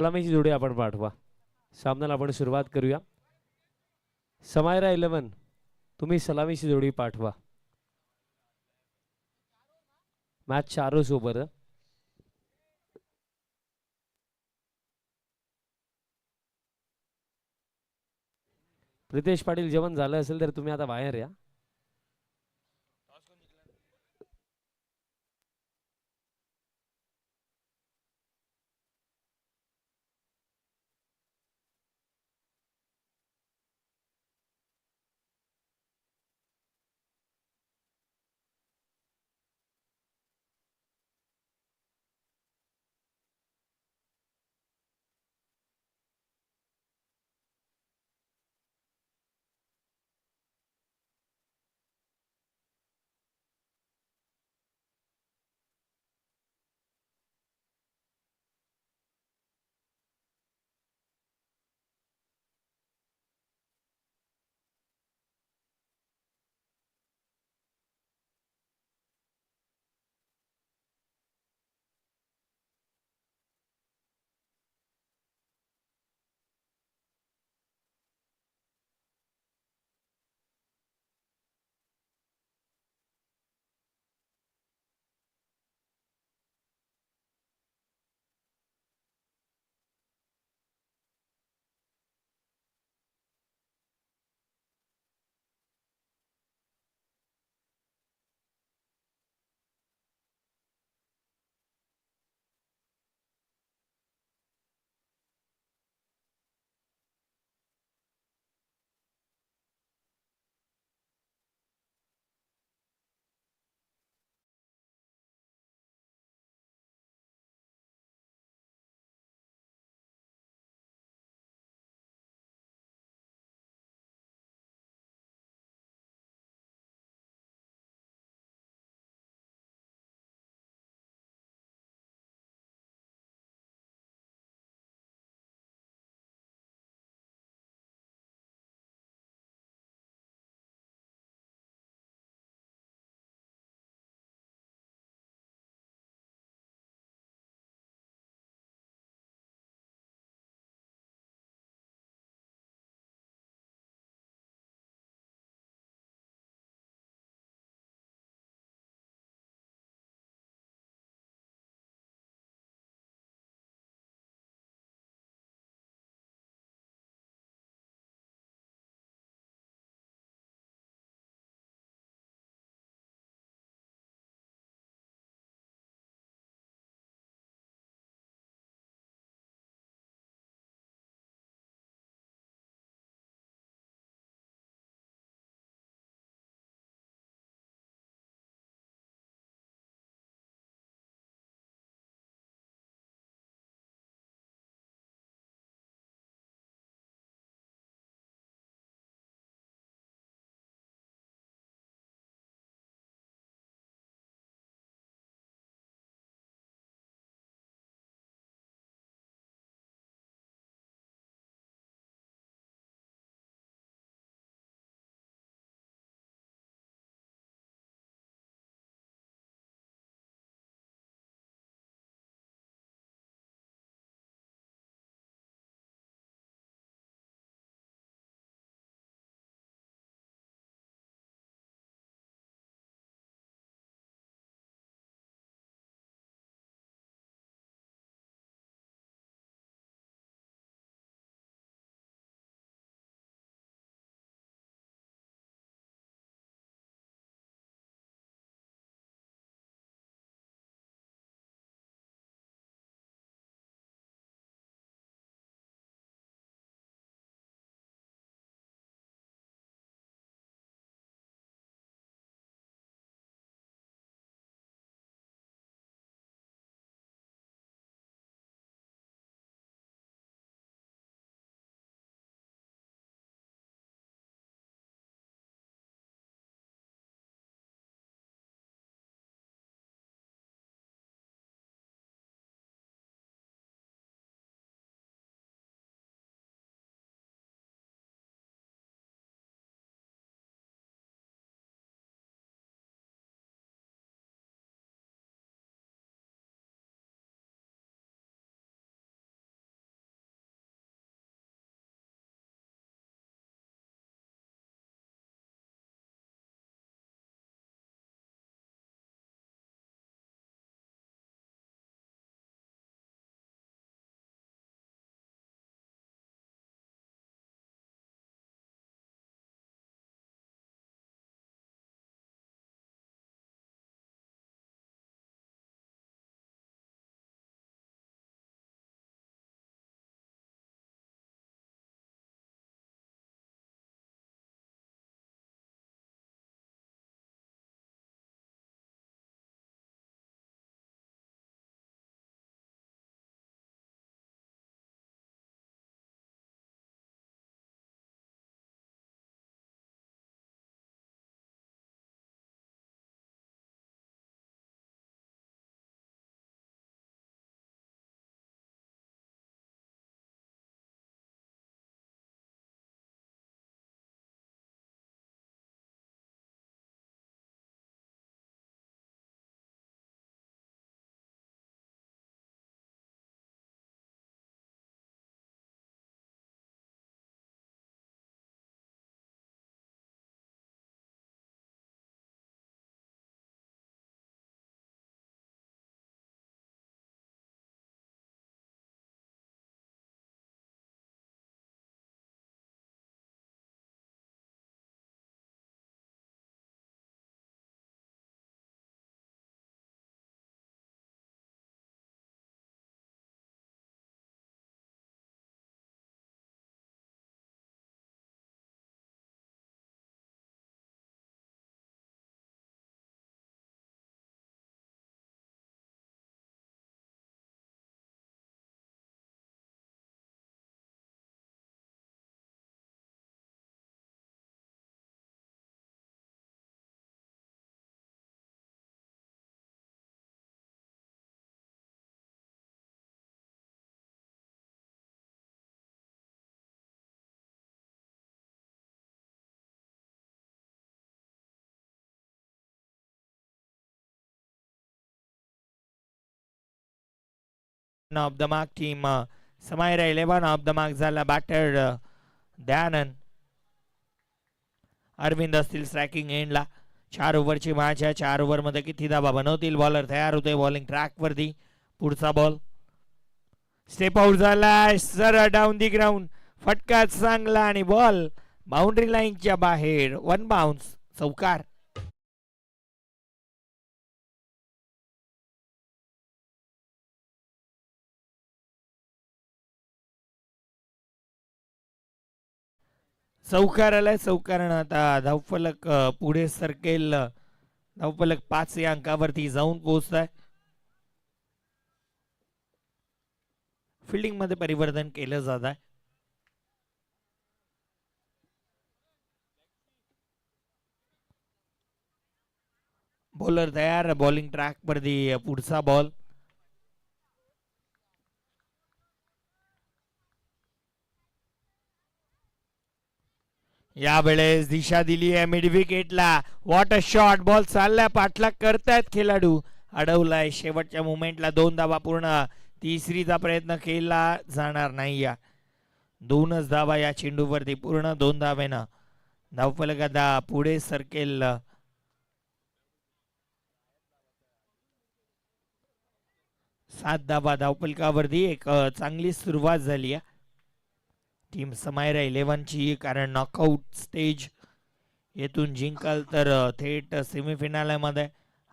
सलामीची जोडी आपण पाठवा. सामन्याला आपण सुरुवात करूया. समायरा 11 तुम्ही सलामीची जोडी पाठवा. मॅच 4 सोबत. प्रितेश पाटील जेवण झालं असेल तर तुम्ही आता बाहेर या. Of the mark team Samaira 11 of the mark झाला. बॅटर दयानंद. अरविंद असतील स्ट्रायकिंग एंडला. 4 ओव्हरची मॅच आहे. 4 ओव्हरमध्ये किती धावा बनवतील. बॉलर तयार होते बॉलिंग ट्रॅक वरती. पुढचा बॉल स्टेप आउट झाला. सरळ डाऊन दी ग्राउंड. फटका चांगला आणि बॉल बाउंड्री लाईनच्या बाहेर. 1 बाउन्स. चौकार. चौकार आलाय. चौकारानं आता धावफलक पुढे सरकेल. धावफलक 5 या अंकावरती जाऊन पोहोचत आहे. फिल्डिंग मध्ये परिवर्तन केलं जात आहे. बॉलर तयार. बॉलिंग ट्रॅक वरती पुढचा बॉल. यावेळेस दिशा दिली आहे मिड विकेटला. What a shot. बॉल चाललाय. पाठलाग करतायत खेळाडू. अडवलाय शेवटच्या मुमेंटला. 2 धावा पूर्ण. तिसरीचा प्रयत्न केला जाणार नाही. या 2च धावा या चेंडूवरती पूर्ण. 2 धावेनं धावफलक आता पुढे सरकेल. 7 धावा धावफलकावरती. एक चांगली सुरुवात झाली आहे टीम समायरा 11 ची. कारण नॉकआउट स्टेज येथून जिंकाल तर थेट सेमीफायनल मध्ये,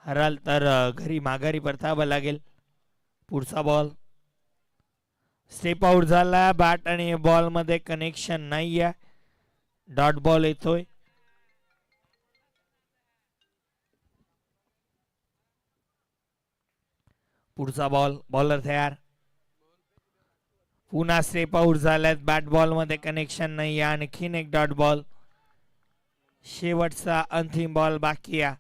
हराल तर घरी माघारी परतावं लागेल. पुढचा बॉल स्टेप आउट झाला. बॅट आणि बॉल मध्ये कनेक्शन नाही आहे. डॉट बॉल येतोय. पुढचा बॉल. बॉलर तयार. पुन्हा स्टेप आउट झाल्यात. बॅट बॉल मध्ये कनेक्शन नाही आहे. आणखीन एक डॉट बॉल. शेवटचा अंतिम बॉल बाकी आहे.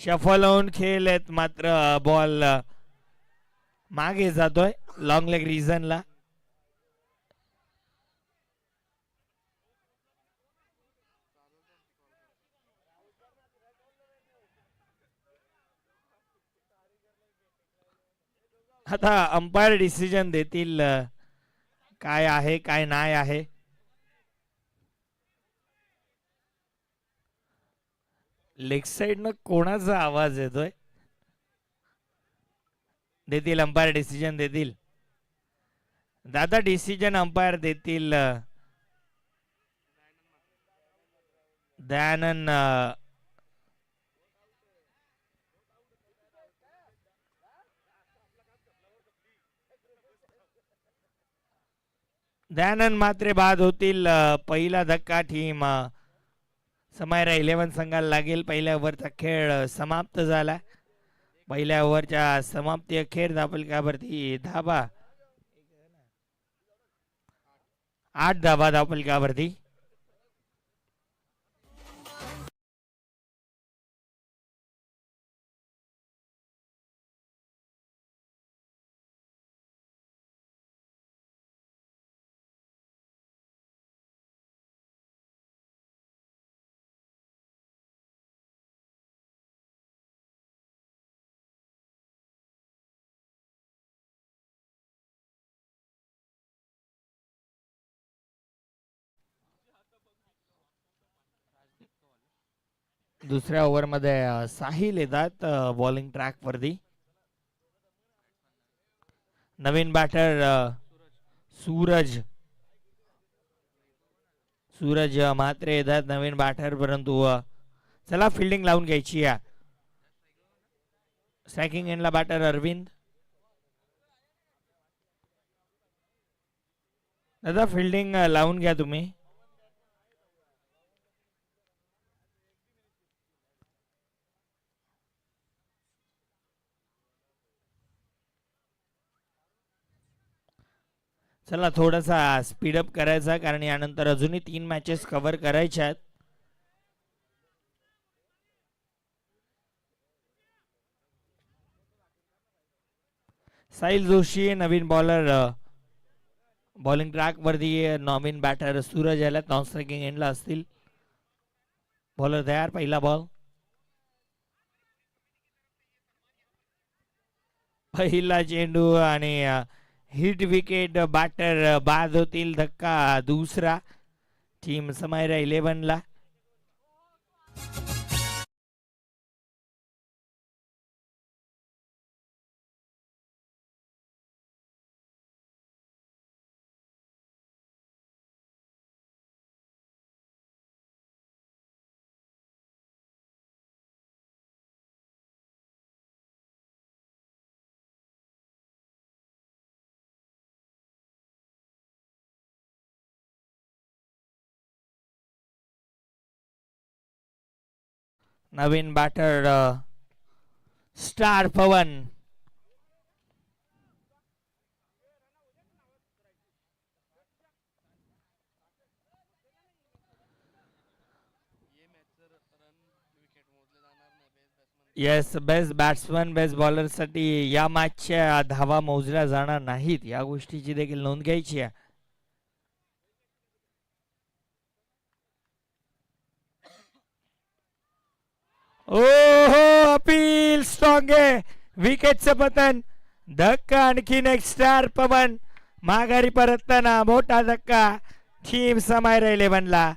शफल होऊन खेळलेत मात्र बॉल मागे जातोय लॉंग लेग रिझनला. आता अंपायर डिसिजन देतील काय आहे काय नाही आहे. लेग साइड न कोणाचा आवाज येतोय. देतील अंपायर डिसिजन देतील. दादा डिसिजन अंपायर देतील. दयानंद दयानंद मात्र बाद होतील. पहिला धक्का टीम समायरा 11 संघाला लागेल. पहिल्या ओव्हरचा खेळ समाप्त झाला. पहिल्या ओव्हरच्या समाप्ती अखेर धावफलकावरती धाबा 8 धाबा धावफलकावरती. दुसऱ्या ओव्हर मध्ये साहिल येतात बॉलिंग ट्रॅक वरती. नवीन बॅटर सूरज मात्र येतात नवीन बॅटर. परंतु चला फिल्डिंग लावून घ्यायची या. स्ट्रायकिंग एंडला बॅटर अरविंद. दादा फिल्डिंग लावून घ्या तुम्ही. चला थोडासा स्पीडअप करायचा कारण यानंतर अजूनही 3 मॅचेस कव्हर करायच्या आहेत. साहिल जोशी नवीन बॉलर बॉलिंग ट्रॅक वरती. नवीन बॅटर सूरज याला नॉन स्ट्रायकिंग एंडला असतील. बॉलर तयार. पहिला बॉल पहिला चेंडू आणि हिट विकेट बॅटर बाद होतील. धक्का दुसरा टीम समायरा 11 ला. नवीन batter star Pawan. Yes, best batsman best bowler साठी या मॅचच्या धावा मोजल्या जाणार नाहीत, या गोष्टीची देखील नोंद घ्यायची आहे. ओहो, अपील स्ट्रॉंग आहे. विकेटचं पतन. धक्का आणखीन एक स्टार पवन माघारी परतताना मोठा धक्का टीम समायरा 11 ला.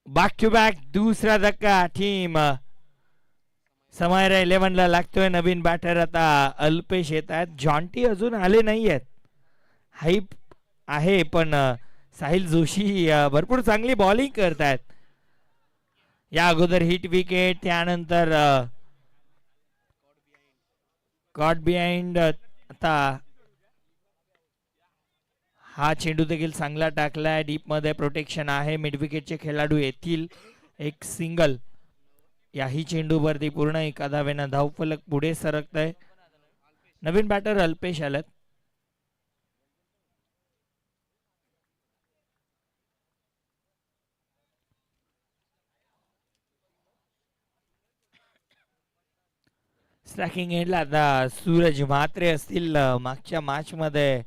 बॅक टू बॅक दुसरा धक्का टीम समायरा 11 ला लागतोय. नवीन बॅटर आता अल्पेश येत आहेत. जॉन्टी अजून आले नाही आहेत. हाईप आहे पण साहिल जोशी भरपूर चांगली बॉलिंग करतायत. या अगोदर हिट विकेट, त्यानंतर गॉड बिहाइंड. आता हा चेंडू देखील चांगला टाकलाय. डीप मध्ये प्रोटेक्शन आहे. मिड विकेटचे खेळाडू येतील. एक सिंगल याही चेंडूवरती पूर्ण एका धावेनं धावफलक पुढे सरकत आहे. नवीन बॅटर अल्पेश आलेत. स्ट्रायकिंग एंडला आता सूरज म्हात्रे असतील. मागच्या मॅच मध्ये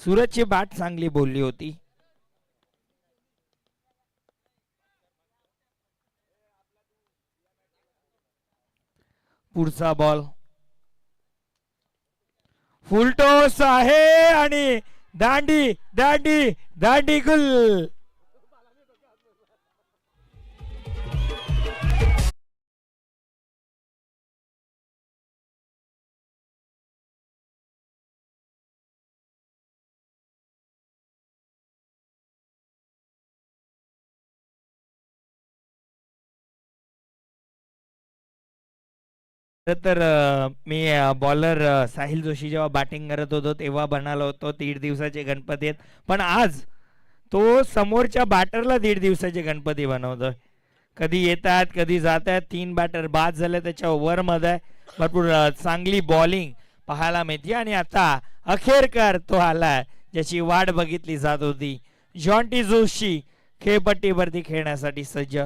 सूरजची बॅट चांगली बोलली होती. पुढचा बॉल फुलटॉस आहे आणि दांडी दांडी दांडी गुल. तर मी बॉलर साहिल जोशी जेव्हा बॅटिंग करत होतो तेव्हा बनालो होतो 1.5 दिवसाचे गणपती आहेत. पण आज तो समोरच्या बॅटरला 1.5 दिवसाचे गणपती बनवतोय. कधी येतात कधी जात आहेत. 3 बॅटर बाद झाले त्याच्या ओव्हर मध्ये. भरपूर चांगली बॉलिंग पाहायला मिळते आणि आता अखेरकर तो आलाय ज्याची वाट बघितली जात होती. जॉन्टी जोशी खेळपट्टीवरती खेळण्यासाठी सज्ज.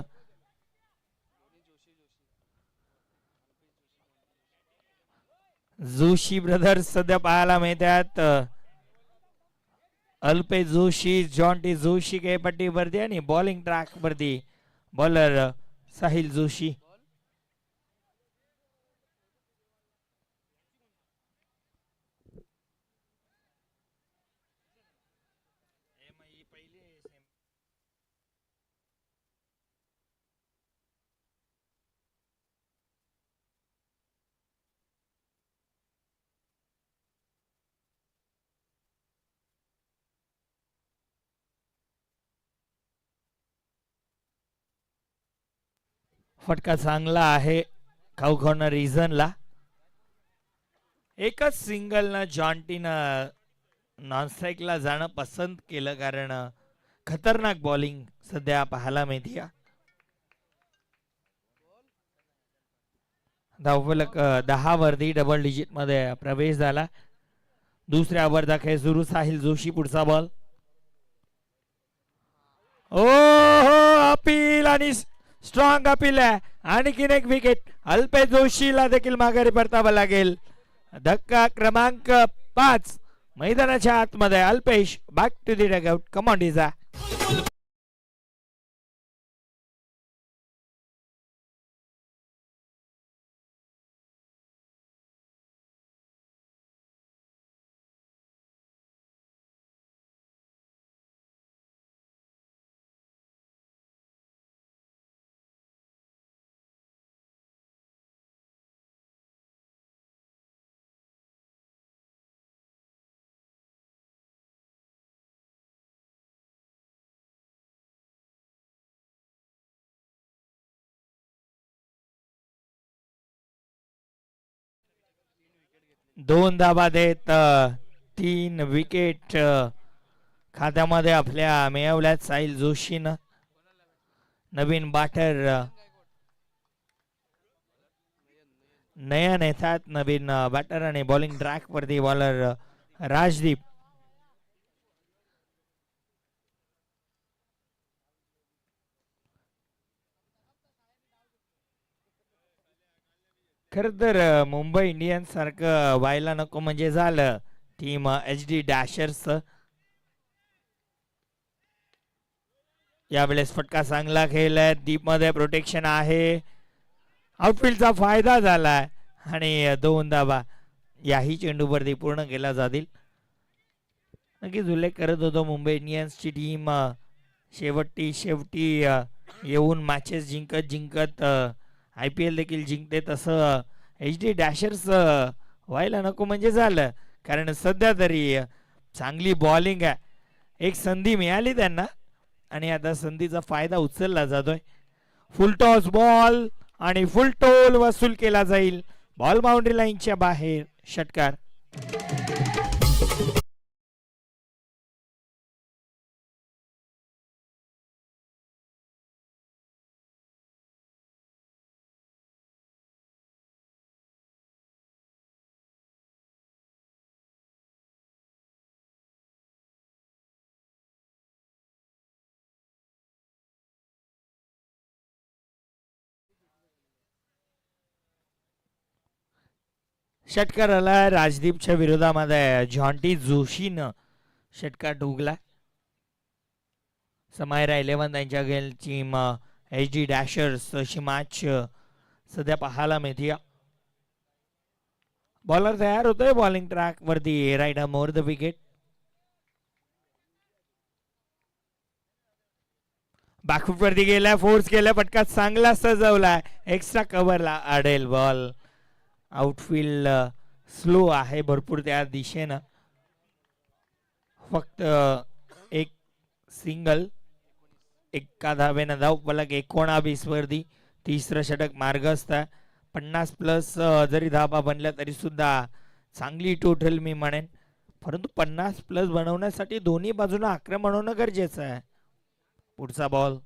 जोशी ब्रदर्स सध्या पाहायला मिळतात. अल्पेश जोशी, जॉन्टी जोशी खेळपट्टीवरती आणि बॉलिंग ट्रॅक वरती बॉलर साहिल जोशी. फटका चांगला आहे खाऊ कॉर्नर रिझनला. एकच सिंगलनं जॉन्टीनं नॉनस्ट्राईकला जाणं पसंत केलं, कारण खतरनाक बॉलिंग सध्या पाहायला मिळते. धावफलक 10 वरती डबल डिजिट मध्ये प्रवेश झाला. दुसऱ्या ओव्हरचा खेळ सुरू. साहिल जोशी पुढचा बॉल. ओ हो, अपील आणि स्ट्रॉंग अपील आहे. आणखीन एक विकेट. अल्पेश जोशीला देखील माघारी परतावं लागेल. धक्का क्रमांक 5 मैदानाच्या आतमध्ये. Alpesh back to the dugout. Come on डिझा. दोन धाबा देत 3 विकेट खात्यामध्ये आपल्या मिळवल्यात साहिल जोशीनं. नवीन बॅटर नयन येतात. नवीन बॅटर आणि बॉलिंग ट्रॅक वरती बॉलर राजदीप. खर तर मुंबई इंडियन्स सारखं व्हायला नको म्हणजे झालं. टीम HD डॅशर्स यावेळेस फटका चांगला खेळलाय. डीप मध्ये प्रोटेक्शन आहे. आउटफील्डचा फायदा झालाय आणि 2 धाबा याही चेंडूवरती पूर्ण केला जातील. नक्कीच उल्लेख करत होतो मुंबई इंडियन्सची टीम शेवटी येऊन मॅचेस जिंकत जिंकत IPL देखील जिंकते. तसं HD डॅशर्स व्हायला नको म्हणजे झालं, कारण सध्या तरी चांगली बॉलिंग आहे. एक संधी मिळाली त्यांना आणि आता संधीचा फायदा उचलला जातोय. फुल टॉस बॉल आणि फुल टोल वसूल केला जाईल. बॉल बाउंड्री लाईनच्या बाहेर. षटकार. षटकाराला राजदीपच्या विरोधामध्ये जॉन्टी जोशीनं षटकार ठोकला. समायरा 11 त्यांच्या गेल टीम HD डॅशर्स अशी मॅच सध्या पाहायला मिळते. बॉलर तयार होतोय बॉलिंग ट्रॅक वरती. Right more the wicket. Back foot वरती गेलाय. फोर्स केलाय. फटका चांगला सजवलाय. एक्स्ट्रा कव्हरला अडेल बॉल. आउटफील्ड स्लो आहे भरपूर त्या दिशेनं. फक्त एक सिंगल. एका धावेनं धावफलक 19 वरती. तिसरं षटक मार्गस्थ आहे. 50+ जरी धाबा बनल्या तरी सुद्धा चांगली टोटल मी म्हणेन, परंतु 50+ बनवण्यासाठी दोन्ही बाजूने आक्रमण होणं गरजेचं आहे. पुढचा बॉल.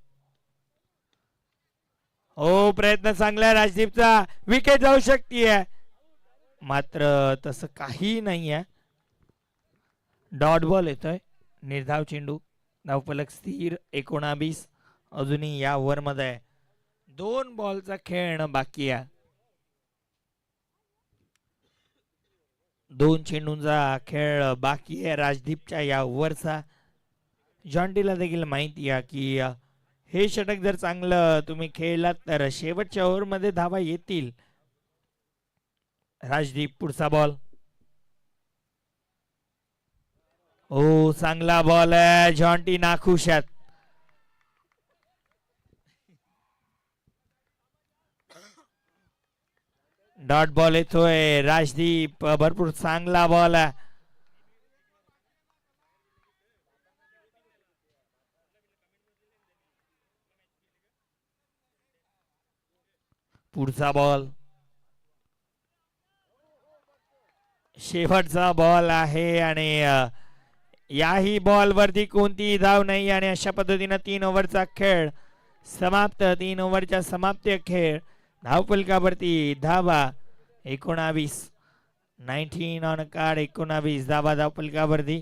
हो, प्रयत्न चांगला राजदीपचा. विकेट जाऊ शकते, मात्र तसं काही नाही आहे. डॉट बॉल येतोय. निर्धाव चेंडू. धावफलक स्थिर 19. अजूनही या ओव्हर मध्ये 2 बॉलचा खेळणं बाकी आहे. 2 चेंडूंचा खेळ बाकी आहे राजदीपच्या या ओव्हरचा. जॉन्टीला देखील माहिती आहे की हे षटक जर चांगलं तुम्ही खेळलात तर शेवटच्या ओव्हर मध्ये धावा येतील. राजदीप पुढचा बॉल. ओ, चांगला बॉल आहे. जॉन्टी नाखुशात. डॉट बॉल येतोय. राजदीप भरपूर चांगला बॉल आहे. पुढचा बॉल. शेवटचा बॉल आहे आणि याही बॉल वरती कोणतीही धाव नाही आणि अशा पद्धतीनं 3 ओव्हरचा खेळ समाप्त. 3 ओव्हरच्या समाप्ती खेळ धावफलकावरती धावा 19. 19 ऑन कार्ड. 19 धावा धावफलकावरती.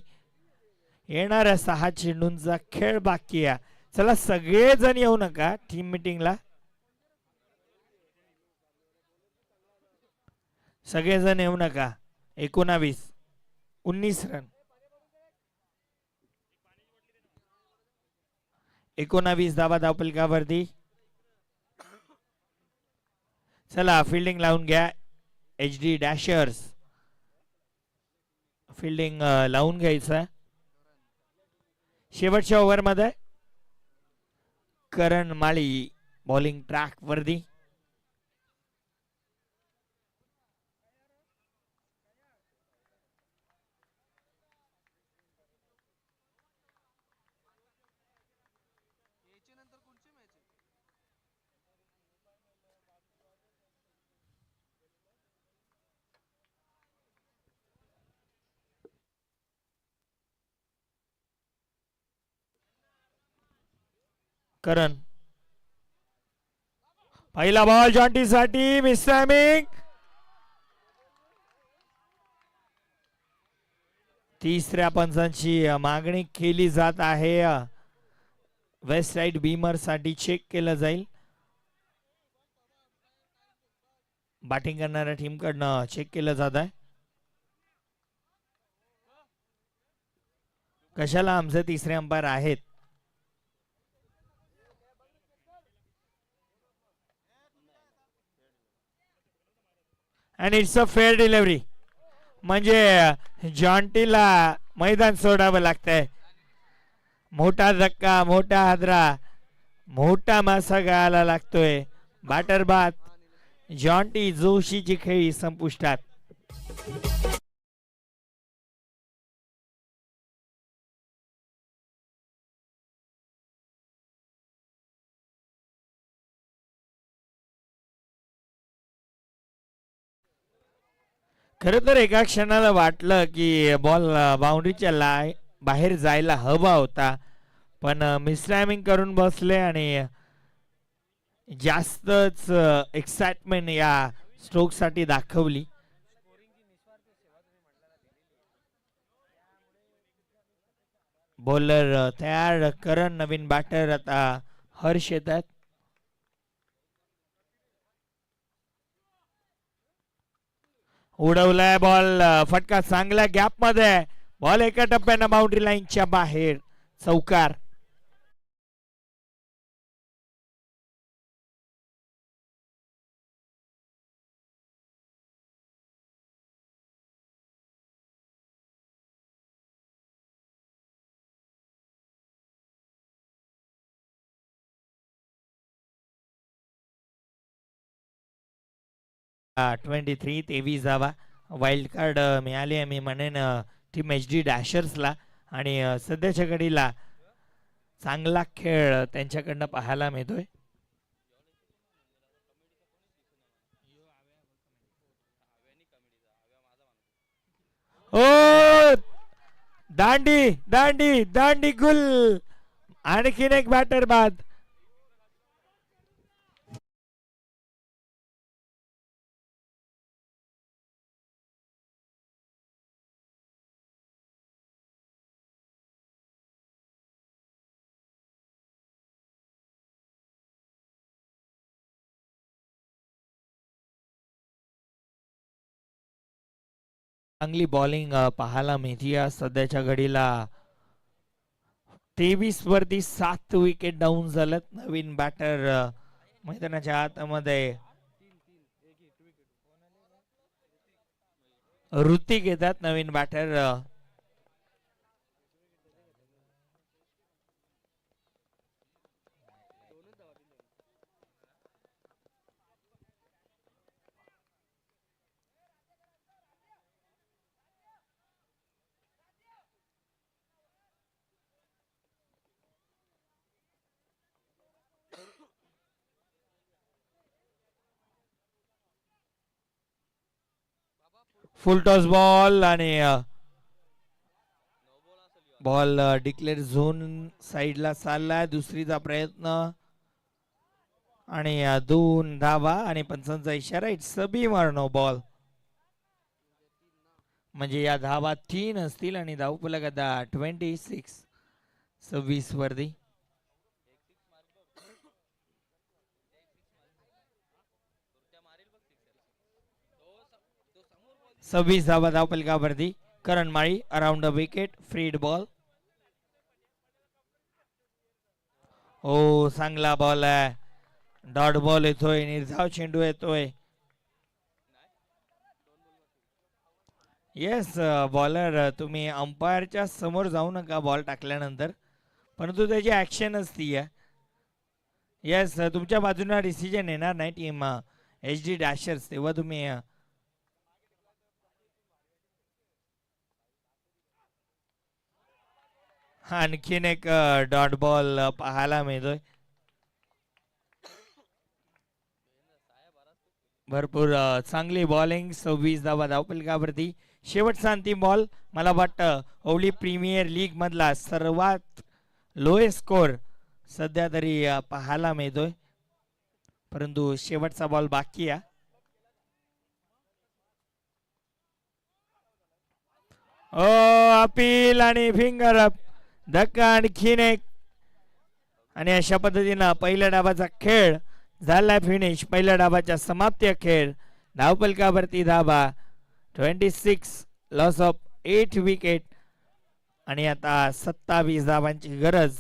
येणाऱ्या 6 चेंडूंचा खेळ बाकी आहे. चला सगळेजण येऊ नका टीम मिटिंगला. सगळेजण येऊ नका. 19 रन. 19 धावा धावफलकावरती. चला फिल्डिंग लावून घ्या HD डॅशर्स. फिल्डिंग लावून घ्यायचं. शेवटच्या ओव्हरमध्ये करण माळी बॉलिंग ट्रॅक वरती. करण. पहिला बॉल जॉन्टी साठी मिसटायमिंग. तिसऱ्या पंचांची मागणी केली जात आहे. वेस्ट साइड बीमर साठी चेक केलं जाईल. बॅटिंग करणाऱ्या टीम कडनं चेक केलं जात आहे. कशाला आमचे तिसरे अंपायर आहेत. And it's a fair delivery. म्हणजे जॉन्टीला मैदान सोडावं लागतंय. मोठा धक्का, मोठा हादरा, मोठा मासा गायला लागतोय. बॅटर बाद. जॉन्टी जोशीची खेळी संपुष्टात. खरं तर एका क्षणाला वाटलं की बॉल बाउंड्रीच्या बाहेर जायला हवा होता, पण मिसटायमिंग करून बसले आणि जास्तच एक्साइटमेंट या स्ट्रोक साठी दाखवली. बॉलर तयार. करण. नवीन बॅटर आता हर्ष येतात. उडवलाय बॉल. फटका चांगला गॅप मध्ये. बॉल एका टप्प्यानं बाउंड्री लाईनच्या बाहेर. चौकार. हा 23 धावा वाईल्ड कार्ड मिळाली मी म्हणेन टीम HD डॅशर्सला. आणि सध्याच्या घडीला चांगला खेळ त्यांच्याकडनं पाहायला मिळतोय. ओ दांडी दांडी दांडी गुल. आणखीन एक बॅटर बाद. चांगली बॉलिंग पाहायला मिळते सध्याच्या घडीला. 23 वरती 7 विकेट डाऊन झालेत. नवीन बॅटर मैदानाच्या आतमध्ये ऋतिक येतात. नवीन बॅटर. फुल टॉस बॉल आणि बॉल डिक्लेअर झोन साईडला चाललाय. दुसरीचा प्रयत्न आणि 2 धावा आणि पंचांचा इशारा. It's a beamer no ball. म्हणजे या धावा 3 असतील आणि धावफलक आता 26 वरती. सव्वीस धावा धावफलकावरती. Karan Mali around the wicket. फ्रीड बॉल. हो चांगला बॉल आहे. डॉट बॉल येतोय. निर्धाव चेंडू येतोय. येस बॉलर तुम्ही अंपायरच्या समोर जाऊ नका बॉल टाकल्यानंतर, परंतु त्याची ऍक्शन असती आहे. येस तुमच्या बाजूने डिसिजन येणार नाही टीम एच डी डॅशर्स, तेव्हा तुम्ही आणखीन एक डॉट बॉल पाहायला मिळतोय. भरपूर चांगली बॉलिंग. 26 धावा धावफलकावरती. शेवटचा अंतिम बॉल. मला वाटतं ओवली प्रीमियर लीग मधला सर्वात लोएस्ट स्कोर सध्या तरी पाहायला मिळतोय, परंतु शेवटचा बॉल बाकी आहे. अपील आणि फिंगर अप. धक्का आणखीन एक. आणि अशा पद्धतीनं पहिल्या डावाचा खेळ झालाय फिनिश. पहिल्या डावाच्या समाप्ती खेळ. धावफलकावरती धावा 26. Loss of 8 wicket. आणि आता 27 धावांची गरज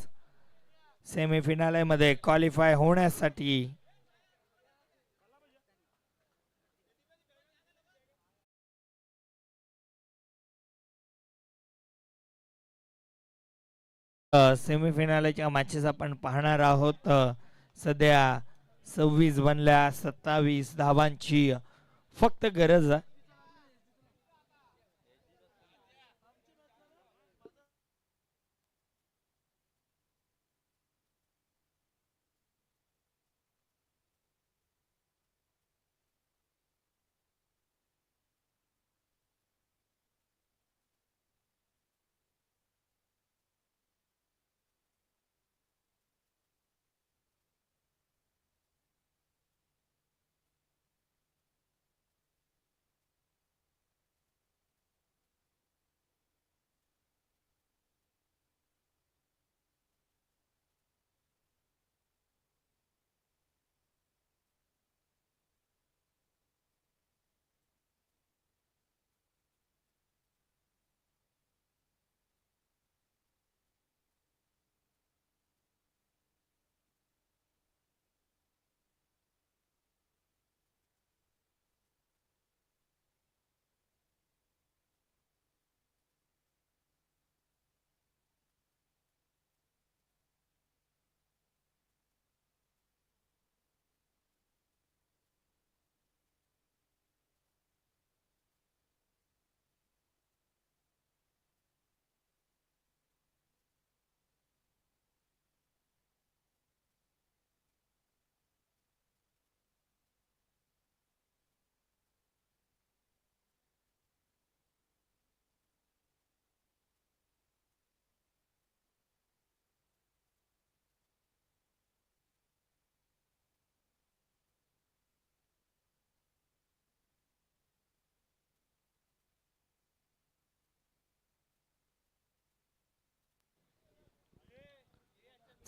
सेमीफिनाले मध्ये क्वालिफाय होण्यासाठी. सेमीफिनालेच्या मॅचेस आपण पाहणार आहोत. सध्या 26 बनल्या. 27 धावांची फक्त गरज आहे.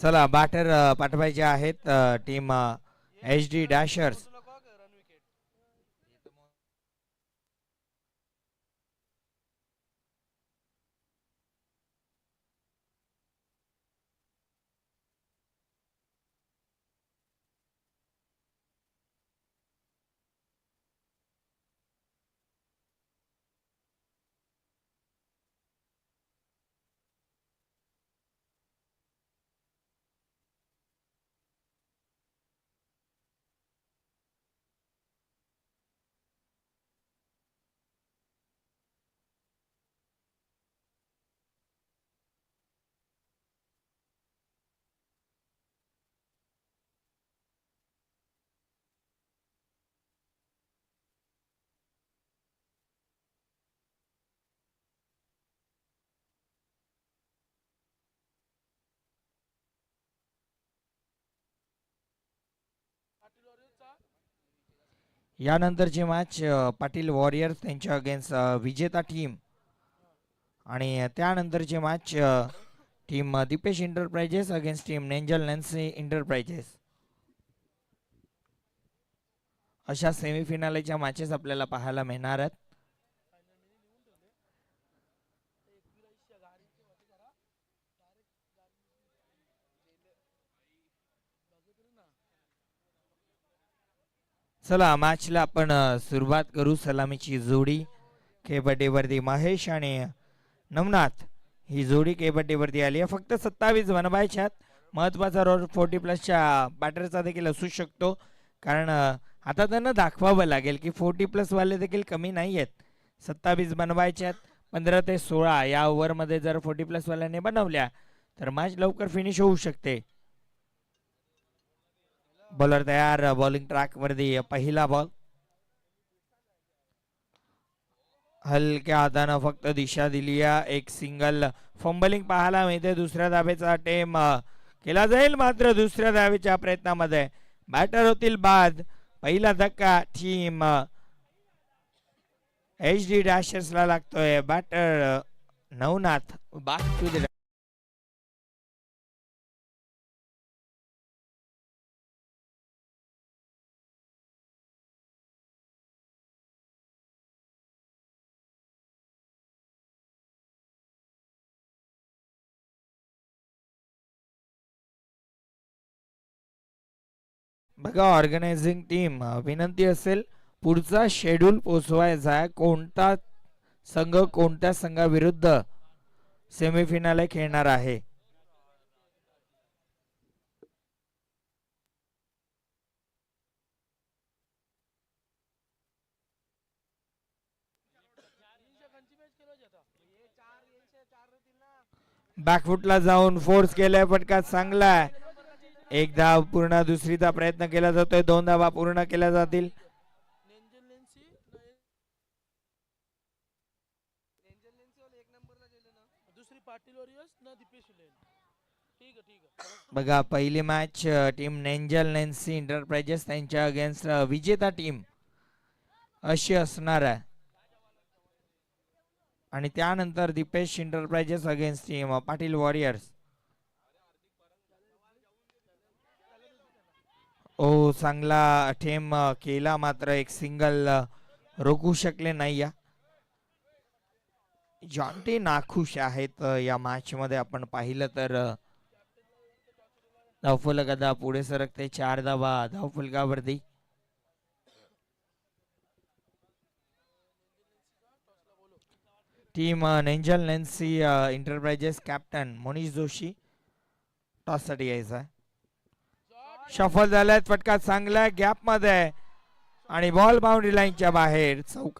चला बॅटर पाठवायचे आहेत टीम एच डी डॅशर्स. यानंतरची मॅच पाटील वॉरियर्स त्यांच्या अगेन्स्ट विजेता टीम आणि त्यानंतरची match team Deepesh Enterprises against team नेंजल नॅन्सी इंटरप्राइजेस. अशा सेमीफिनालेच्या मॅचेस आपल्याला पाहायला मिळणार आहेत. चला मॅचला आपण सुरुवात करू. सलामीची जोडी केबड्डीवरती महेश आणि नवनाथ ही जोडी केबड्डीवरती आली आहे. फक्त 27 बनवायच्या. महत्वाचा रोल 40+च्या बॅटरचा देखील असू शकतो, कारण आता त्यांना दाखवावं लागेल की 40+ वाले देखील कमी नाही आहेत. 27 बनवायच्यात. 15 ते 16 या ओव्हरमध्ये जर 40+ वाल्याने बनवल्या तर मॅच लवकर फिनिश होऊ शकते. बॉलर तयार. बॉलिंग ट्रॅक वरती पहिला बॉल. हलक्या हातानं फक्त दिशा दिली आहे. एक सिंगल फंबलिंग पाहायला मिळते. दुसऱ्या धावेचा अटेम केला जाईल, मात्र दुसऱ्या धावेच्या प्रयत्नामध्ये बॅटर होतील बाद. पहिला धक्का टीम HD डॅशर्सला लागतोय. Batter Navnath back to the बघा. ऑर्गनायझिंग टीम विनंती असेल पुढचा शेड्यूल पोचवायचा आहे. कोणता संघ कोणत्या संघाविरुद्ध सेमीफिनाले खेळणार आहे. बॅकफुटला जाऊन फोर्स केलाय. फटका चांगला आहे. एक धाव पूर्ण. दुसरीचा प्रयत्न केला जातोय. 2 धावा पूर्ण केल्या जातील. बघा पहिली मॅच टीम नेंजल नॅन्सी इंटरप्राइजेस त्यांच्या अगेन्स्ट विजेता टीम अशी असणार आहे. आणि त्यानंतर Deepesh Enterprises against team Patil Warriors. Oh चांगला अटेम केला, मात्र एक सिंगल रोखू शकले नाही. या जॉन्टी नाखुश आहेत या मॅच मध्ये. आपण पाहिलं तर धावफलक पुढे सरकते. 4 धावा धावफलकावरती. टीम नेंजल Nancy Enterprises captain Manish Joshi toss साठी यायचा आहे. शफल झालाय. फटका चांगला गॅप मध्ये आणि बॉल बाउंड्री लाईनच्या बाहेर. चौक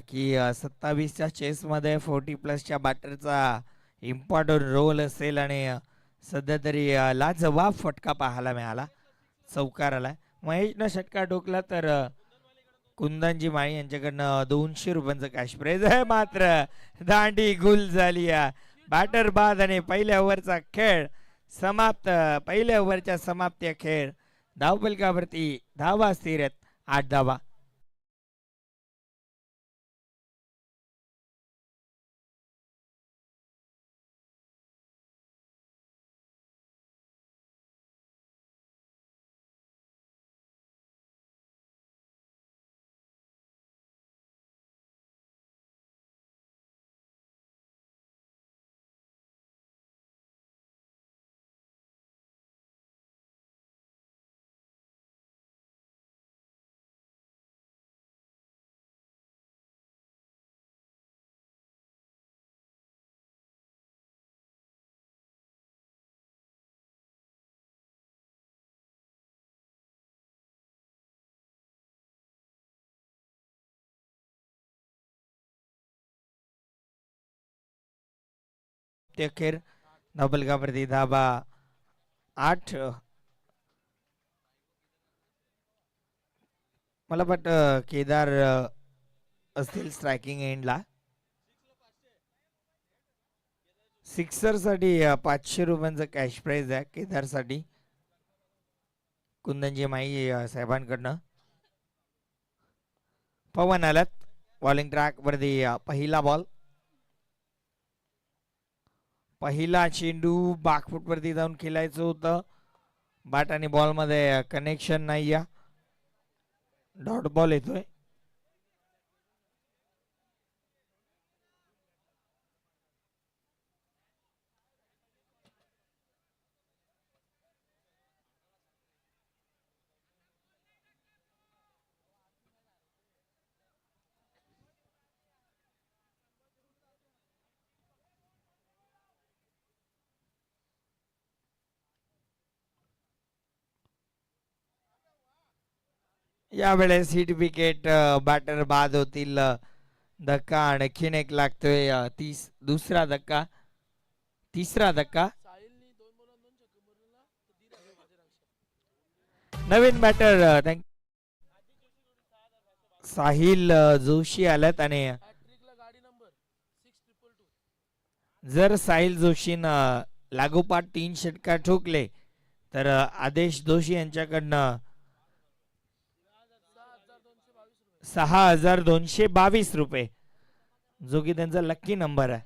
की 27च्या चेस मध्ये 40+च्या बॅटरचा इम्पॉर्टंट रोल असेल आणि सध्या तरी लाजवाब फटका पाहायला मिळाला. चौकार आलाय. महेशनं षटकार ठोकला तर कुंदनजी माळी यांच्याकडनं 200 रुपयांचं कॅश प्राइज आहे. मात्र दांडी गुल झाली. बॅटर बाद आणि पहिल्या ओव्हरचा खेळ समाप्त. पहिल्या ओव्हरच्या समाप्ती खेळ. धावफलकावरती धावा स्थिर आहेत. 8 धावा. अखेर धावफलकावरती धावा 8. मला केदार असतील स्ट्रायकिंग एंडला. सिक्सर साठी 500 रुपयांचं कॅश प्राइज आहे केदारसाठी कुंदनजी माई साहेबांकडनं. पवन आलात बॉलिंग ट्रॅक वरती. पहिला बॉल, पहिला चेंडू बाकफूट वरती जाऊन खेळायचं होतं. बॅट आणि बॉल मध्ये कनेक्शन नाही या. डॉट बॉल येतोय. यावेळेस हिट विकेट बॅटर बाद होतील. धक्का आणखीन एक लागतोय. दुसरा धक्का, तिसरा धक्का. नवीन बॅटर साहिल जोशी आल्यात आणि जर साहिल जोशीनं लागोपाठ 3 षटकार ठोकले तर आदेश जोशी यांच्याकडनं 6222 रुपये, जो की त्यांचा लक्की नंबर आहे.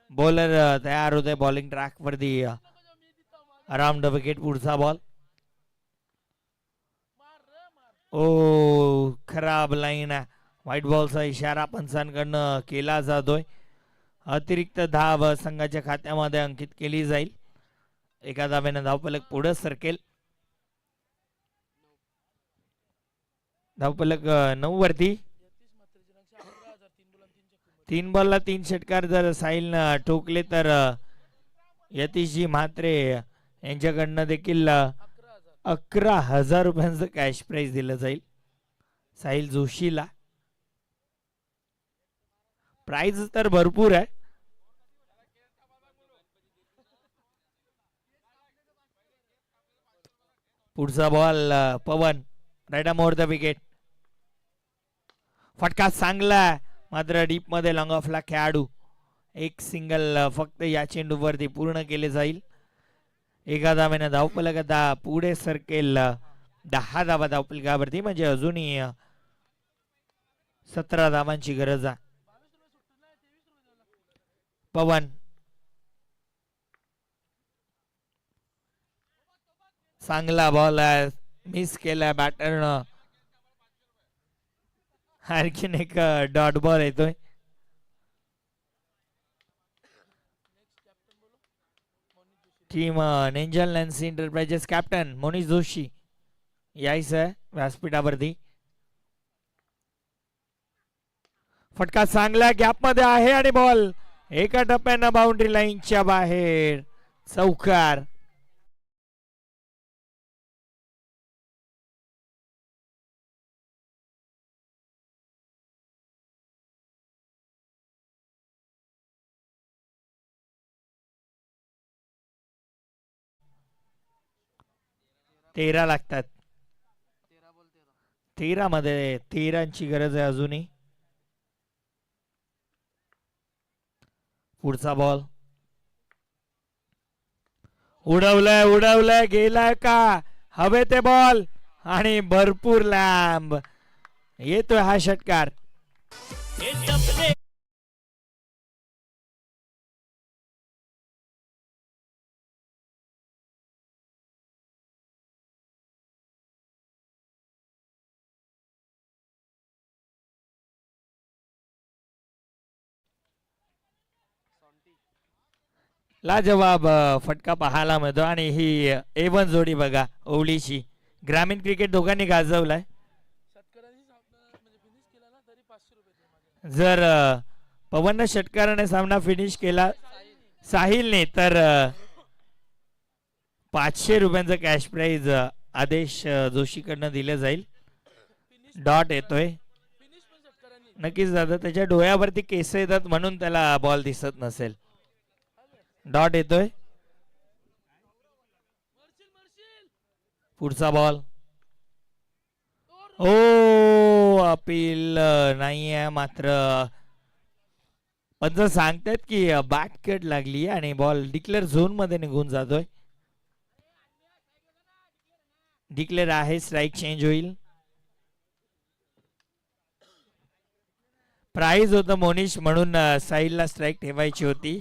बॉलर तयार होते बॉलिंग ट्रॅक वरती. अराउंड द विकेट पुढचा बॉल. ओ खराब लाईन आहे. व्हाईट बॉलचा इशारा पंचांकडनं केला जातोय. अतिरिक्त धाव संघाच्या खात्यामध्ये अंकित केली जाईल. एका धावेनं धावफलक पुढे सरकेल. धावफलक 9 वरती. 3 बॉलला 3 षटकार जर साहिलनं ठोकले तर यतीशजी म्हात्रे यांच्याकडनं देखील 11,000 रुपयांचं कॅश प्राइज दिलं जाईल साहिल जोशीला. प्राइज तर भरपूर आहे. पुढचा ball Pawan right more the wicket. फटका चांगला मात्र डीप मध्ये लॉंग ऑफला खेळाडू. एक सिंगल फक्त या चेंडूवरती पूर्ण केले जाईल. एका धावेनं धावफलक आता पुढे सरकेल. 10 धावा धावफलकावरती, म्हणजे अजूनही 17 धावांची गरज आहे. पवन चांगला बॉल मिस केला बॅटरनं. आणखीन एक डॉट बॉल येतोय. टीम नेंजल Nancy Enterprises captain Monish Joshi यायचं व्यासपीठावरती. फटका चांगला गॅप मध्ये आहे आणि बॉल एका टप्प्यानं बाउंड्री लाईनच्या बाहेर. चौकार. तेरा लागतात. 13 मध्ये 13ची गरज आहे अजूनही. पुढचा बॉल उडवलाय गेलाय का हवे ते बॉल आणि भरपूर लांब येतोय हा षटकार. लाजवाब फटका पाहायला मिळतो आणि ही A1 जोडी बघा ओवलीची. ग्रामीण क्रिकेट दोघांनी गाजवलाय. जर पवन षटकाराने सामना फिनिश केला साहिलने तर 500 रुपयांचं कॅश प्राइज आदेश जोशीकडनं दिलं जाईल. डॉट येतोय. नक्कीच दादा त्याच्या डोळ्यावरती केस येतात म्हणून त्याला बॉल दिसत नसेल. डॉट येतोय. पुढचा बॉल ओ अपील नाहीये मात्र पंच सांगतात की बॅट कट लागली आणि बॉल डिक्लेअर झोन मध्ये निघून जातोय. डिक्लेअर आहे स्ट्राईक चेंज होईल. प्राइज होतं मोनिश म्हणून साईडला स्ट्राईक ठेवायची होती.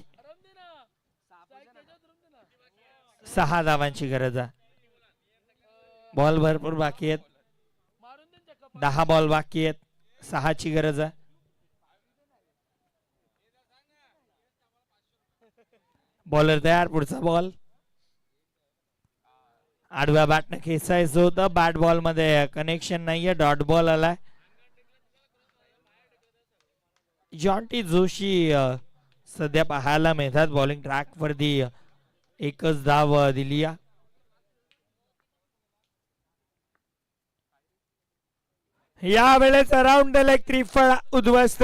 6 धावांची गरज आहे. बॉल भरपूर बाकी आहेत. 10 बॉल बाकी आहेत. 6 ची गरज आहे. बॉलर तयार. पुढचा बॉल आडव्या बॅटने खेचायचं होतं. बॅट बॉल मध्ये कनेक्शन नाहीये. डॉट बॉल आलाय. जॉन्टी जोशी सध्या पाहायला मिळतात. बॉलिंग ट्रॅक वरती एकच धाव दिली. या वेळेस राऊंड लेग त्रिफळ उद्ध्वस्त.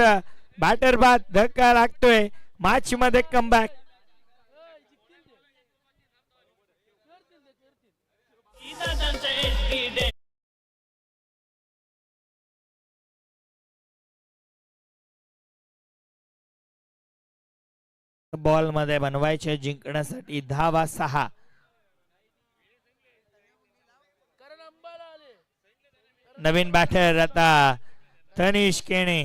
बॅटर बाद धक्का लागतोय. मॅच मध्ये कमबॅक. बॉल मध्ये बनवायचे जिंकण्यासाठी धावा 6. नवीन बॅटर आता तनिष केणे.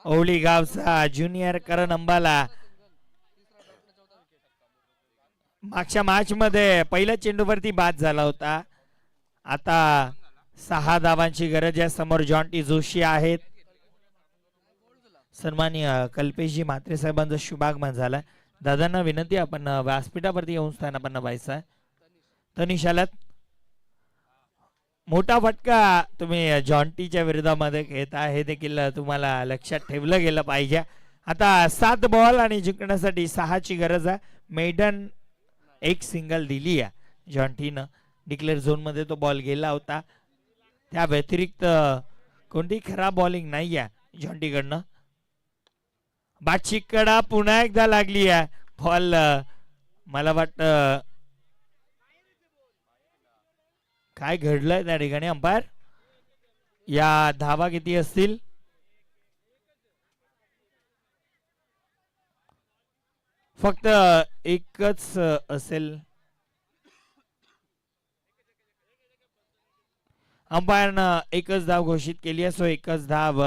ओवली गावचा ज्युनियर करण अंबाला. मागच्या मॅच मध्ये पहिल्या चेंडूवरती बाद झाला होता. आता 6 धावांची गरज आहे. समोर जॉन्टी जोशी आहेत. सन्माननीय कल्पेशजी म्हात्रे साहेबांचा शुभागमन झाला. दादांना विनंती आपण व्यासपीठावरती येऊन स्थान आपण व्हायचं. तनिष आलात. मोठा फटका तुम्ही जॉन्टीच्या विरोधामध्ये खेळता हे देखील तुम्हाला लक्षात ठेवलं गेलं पाहिजे. आता 7 बॉल आणि जिंकण्यासाठी 6 ची गरज आहे. मेडन एक सिंगल दिली आहे जॉन्टीनं. डिक्लेअर झोन मध्ये तो बॉल गेला होता. त्या व्यतिरिक्त कोणती खराब बॉलिंग नाही आहे जॉन्टीकडनं. बॅटची कडा पुन्हा एकदा लागली आहे. बॉल मला वाटतं काय घडलंय त्या ठिकाणी अंपायर. या धावा किती असतील. फक्त एकच असेल. अंपायरनं एकच धाव घोषित केली आहे. सो एकच धाव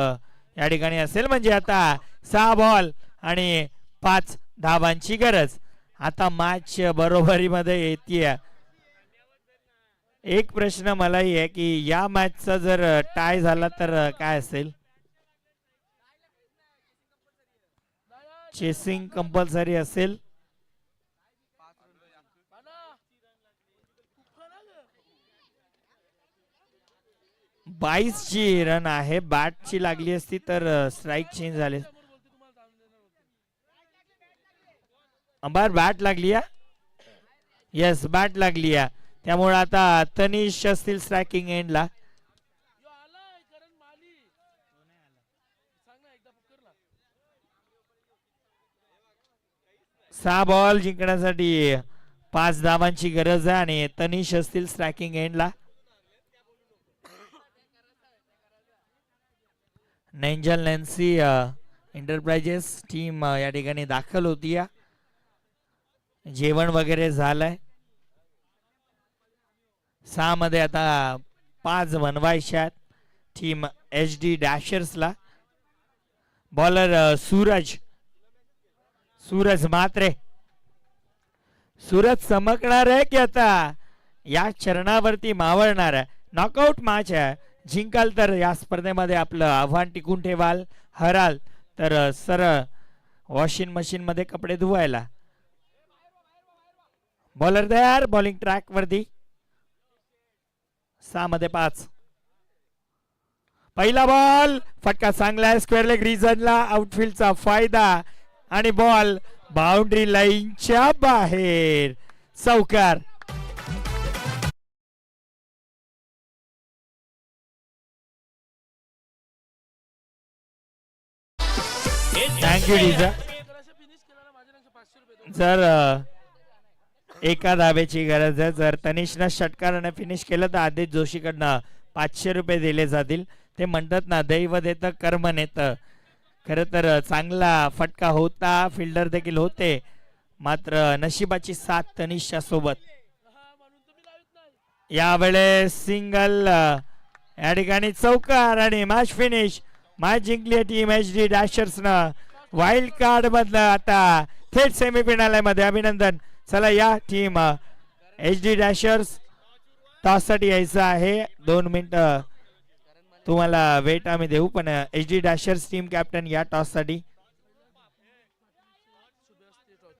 या ठिकाणी असेल. म्हणजे आता 6 बॉल आणि 5 धावांची गरज. आता मॅच बरोबरीमध्ये येते. एक प्रश्न मलाही आहे की या मॅचचा जर टाय झाला तर काय असेल. चेसिंग कंपल्सरी असेल. ची रन आहे. बॅटची लागली असती तर स्ट्राईक चेंज झाले. अंबायर बॅट लागली आहे. येस बॅट लागली आहे. त्यामुळे आता तनिष असतील स्ट्रायकिंग एंडला. सहा बॉल जिंकण्यासाठी 5 धावांची गरज आहे आणि तनिष असतील स्ट्रायकिंग एंडला. नेंजल नॅन्सी एंटरप्राइजेस टीम या ठिकाणी दाखल होती. जेवण वगैरे झालंय. 6 मध्ये आता 5 बनवायच्या टीम HD डॅशर्सला. बॉलर सूरज म्हात्रे. सूरज चमकणार आहे की आता या चरणावरती मावळणार आहे. नॉकआउट मॅच आहे. जिंकाल तर या स्पर्धेमध्ये आपलं आव्हान टिकून ठेवाल. हराल तर सरळ वॉशिंग मशीन मध्ये कपडे धुवायला. बॉलर तयार. बॉलिंग ट्रॅक वरती. 6 मध्ये 5. पहिला बॉल फटका चांगला आहे. स्क्वेअर लेग रिजनला आउटफील्डचा फायदा आणि बॉल बाउंड्री लाईनच्या बाहेर. चौकार. थँक्यू डीजा. जर एका धाब्याची गरज आहे. जर तनिषनं षटकाराने फिनिश केलं तर आदित्य जोशीकडनं 500 रुपये दिले जातील. ते म्हणतात ना, दैव देतं कर्म नेतं. खरं तर चांगला फटका होता, फिल्डर देखील होते, मात्र नशिबाची साथ तनिषच्या सोबत. यावेळेस सिंगल या ठिकाणी चौकार आणि मॅच फिनिश. मॅच जिंकली टीम HD डॅशर्सनं. वाईल्ड कार्ड मधलं आता थेट सेमीफायनल मध्ये. अभिनंदन. चला या टीम HD डॅशर्स टॉस साठी यायचं आहे. 2 मिनिटं तुम्हाला वेट आम्ही देऊ, पण HD डॅशर्स टीम कॅप्टन या टॉस साठी.